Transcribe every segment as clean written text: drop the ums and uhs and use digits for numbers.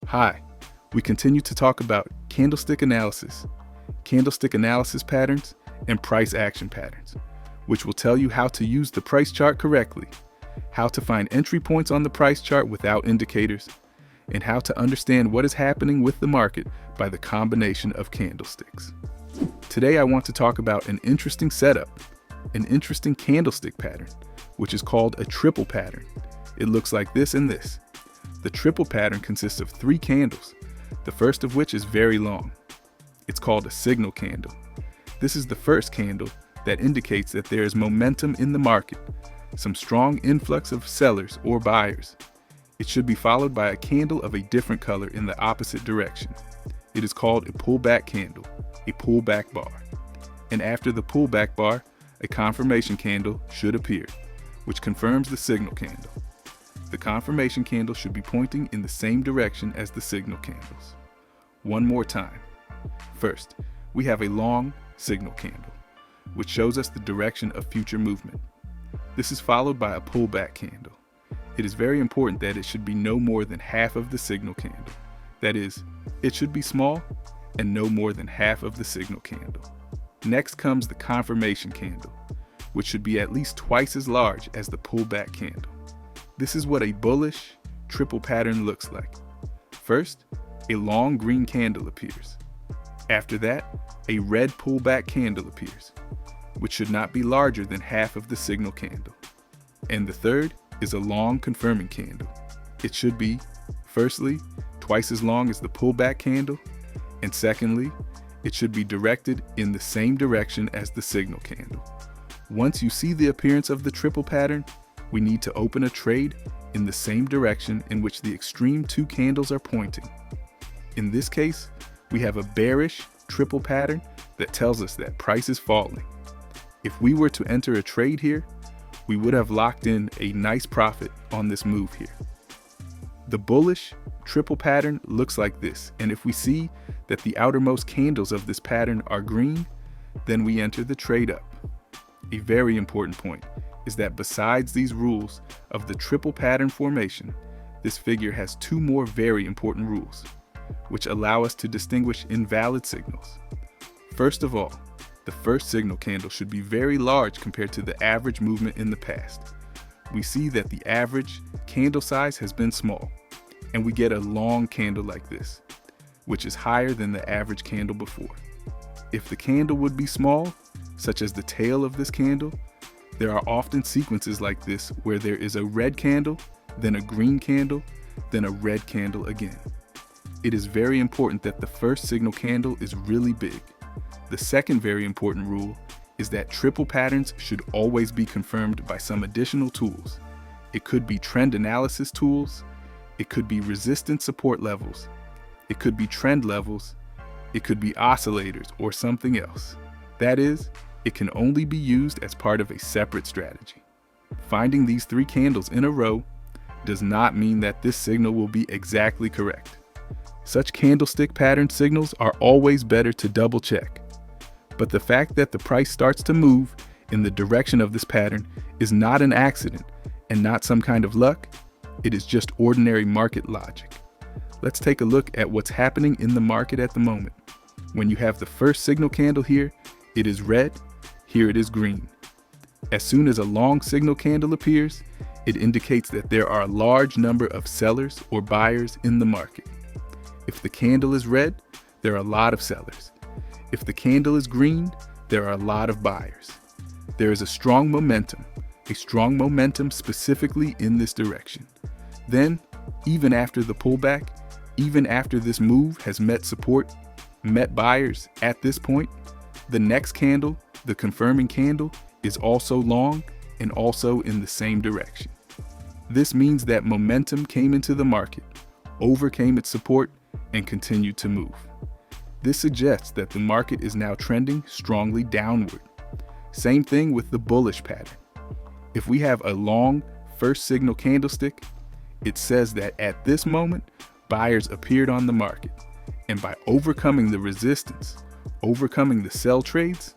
Hi, we continue to talk about candlestick analysis patterns, and price action patterns, which will tell you how to use the price chart correctly, how to find entry points on the price chart without indicators, and how to understand what is happening with the market by the combination of candlesticks. Today I want to talk about an interesting setup, an interesting candlestick pattern, which is called a triple pattern. It looks like this and this. The triple pattern consists of 3 candles, the first of which is very long. It's called a signal candle. This is the first candle that indicates that there is momentum in the market, some strong influx of sellers or buyers. It should be followed by a candle of a different color in the opposite direction. It is called a pullback candle, a pullback bar. And after the pullback bar, a confirmation candle should appear, which confirms the signal candle. The confirmation candle should be pointing in the same direction as the signal candles. One more time. First, we have a long signal candle, which shows us the direction of future movement. This is followed by a pullback candle. It is very important that it should be no more than half of the signal candle. That is, it should be small and no more than half of the signal candle. Next comes the confirmation candle, which should be at least twice as large as the pullback candle. This is what a bullish triple pattern looks like. First, a long green candle appears. After that, a red pullback candle appears, which should not be larger than half of the signal candle. And the third is a long confirming candle. It should be, firstly, twice as long as the pullback candle, and secondly, it should be directed in the same direction as the signal candle. Once you see the appearance of the triple pattern, we need to open a trade in the same direction in which the extreme 2 candles are pointing. In this case, we have a bearish triple pattern that tells us that price is falling. If we were to enter a trade here, we would have locked in a nice profit on this move here. The bullish triple pattern looks like this, and if we see that the outermost candles of this pattern are green, then we enter the trade up. A very important point is that besides these rules of the triple pattern formation, this figure has 2 more very important rules, which allow us to distinguish invalid signals. First of all, the first signal candle should be very large compared to the average movement in the past. We see that the average candle size has been small, and we get a long candle like this, which is higher than the average candle before. If the candle would be small, such as the tail of this candle, there are often sequences like this where there is a red candle, then a green candle, then a red candle again. It is very important that the first signal candle is really big. The second very important rule is that triple patterns should always be confirmed by some additional tools. It could be trend analysis tools, it could be resistance support levels, it could be trend levels, it could be oscillators or something else. That is, it can only be used as part of a separate strategy. Finding these 3 candles in a row does not mean that this signal will be exactly correct. Such candlestick pattern signals are always better to double check. But the fact that the price starts to move in the direction of this pattern is not an accident and not some kind of luck. It is just ordinary market logic. Let's take a look at what's happening in the market at the moment. When you have the first signal candle here, it is red, here it is green. As soon as a long signal candle appears, it indicates that there are a large number of sellers or buyers in the market. If the candle is red, there are a lot of sellers. If the candle is green, there are a lot of buyers. There is a strong momentum specifically in this direction. Then, even after the pullback, even after this move has met support, met buyers at this point, the next candle, the confirming candle, is also long and also in the same direction. This means that momentum came into the market, overcame its support, and continued to move. This suggests that the market is now trending strongly downward. Same thing with the bullish pattern. If we have a long first signal candlestick, it says that at this moment, buyers appeared on the market, and by overcoming the resistance, overcoming the sell trades,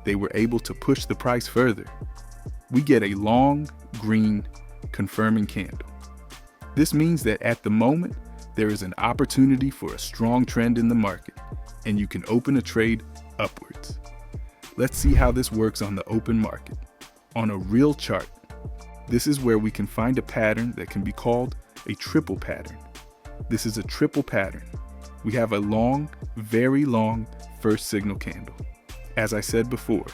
they were able to push the price further. We get a long green confirming candle. This means that at the moment, there is an opportunity for a strong trend in the market, and you can open a trade upwards. Let's see how this works on the open market. On a real chart, this is where we can find a pattern that can be called a triple pattern. This is a triple pattern. We have a long, very long first signal candle. As I said before,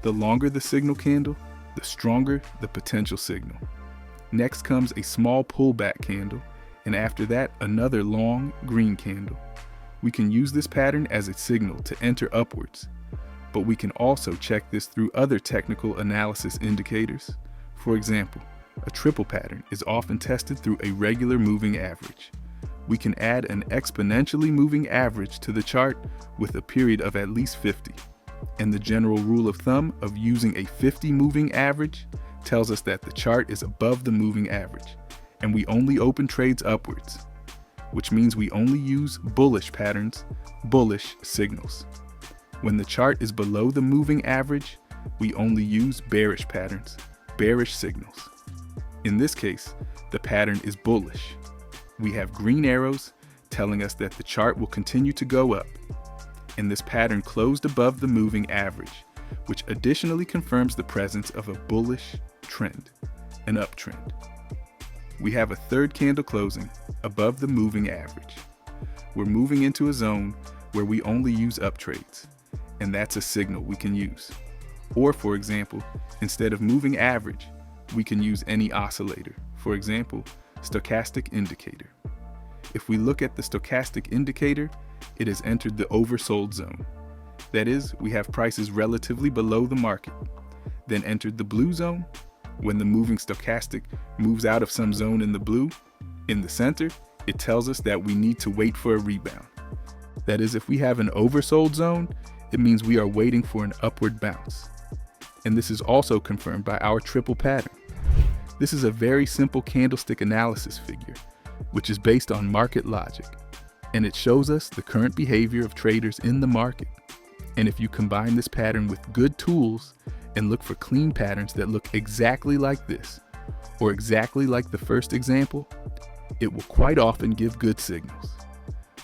the longer the signal candle, the stronger the potential signal. Next comes a small pullback candle, and after that, another long green candle. We can use this pattern as a signal to enter upwards, but we can also check this through other technical analysis indicators. For example, a triple pattern is often tested through a regular moving average. We can add an exponentially moving average to the chart with a period of at least 50. And the general rule of thumb of using a 50 moving average tells us that the chart is above the moving average, and we only open trades upwards, which means we only use bullish patterns, bullish signals. When the chart is below the moving average, we only use bearish patterns, bearish signals. In this case, the pattern is bullish. We have green arrows telling us that the chart will continue to go up, and this pattern closed above the moving average, which additionally confirms the presence of a bullish trend, an uptrend. We have a third candle closing above the moving average. We're moving into a zone where we only use up trades, and that's a signal we can use. Or for example, instead of moving average, we can use any oscillator, for example, stochastic indicator. If we look at the stochastic indicator, it has entered the oversold zone. That is, we have prices relatively below the market. Then entered the blue zone. When the moving stochastic moves out of some zone in the blue, in the center, it tells us that we need to wait for a rebound. That is, if we have an oversold zone, it means we are waiting for an upward bounce. And this is also confirmed by our triple pattern. This is a very simple candlestick analysis figure, which is based on market logic, and it shows us the current behavior of traders in the market. And if you combine this pattern with good tools and look for clean patterns that look exactly like this, or exactly like the first example, it will quite often give good signals.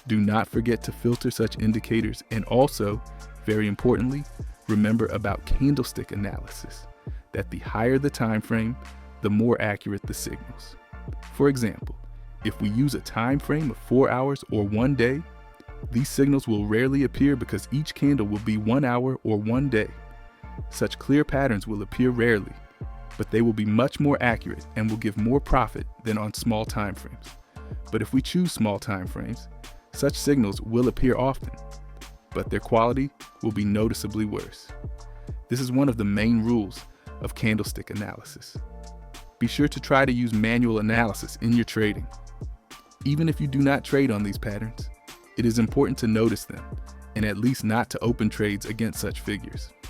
Do not forget to filter such indicators, and also, very importantly, remember about candlestick analysis, that the higher the time frame, the more accurate the signals. For example, if we use a time frame of 4 hours or 1 day, these signals will rarely appear because each candle will be 1 hour or 1 day. Such clear patterns will appear rarely, but they will be much more accurate and will give more profit than on small time frames. But if we choose small time frames, such signals will appear often, but their quality will be noticeably worse. This is one of the main rules of candlestick analysis. Be sure to try to use manual analysis in your trading. Even if you do not trade on these patterns, it is important to notice them and at least not to open trades against such figures.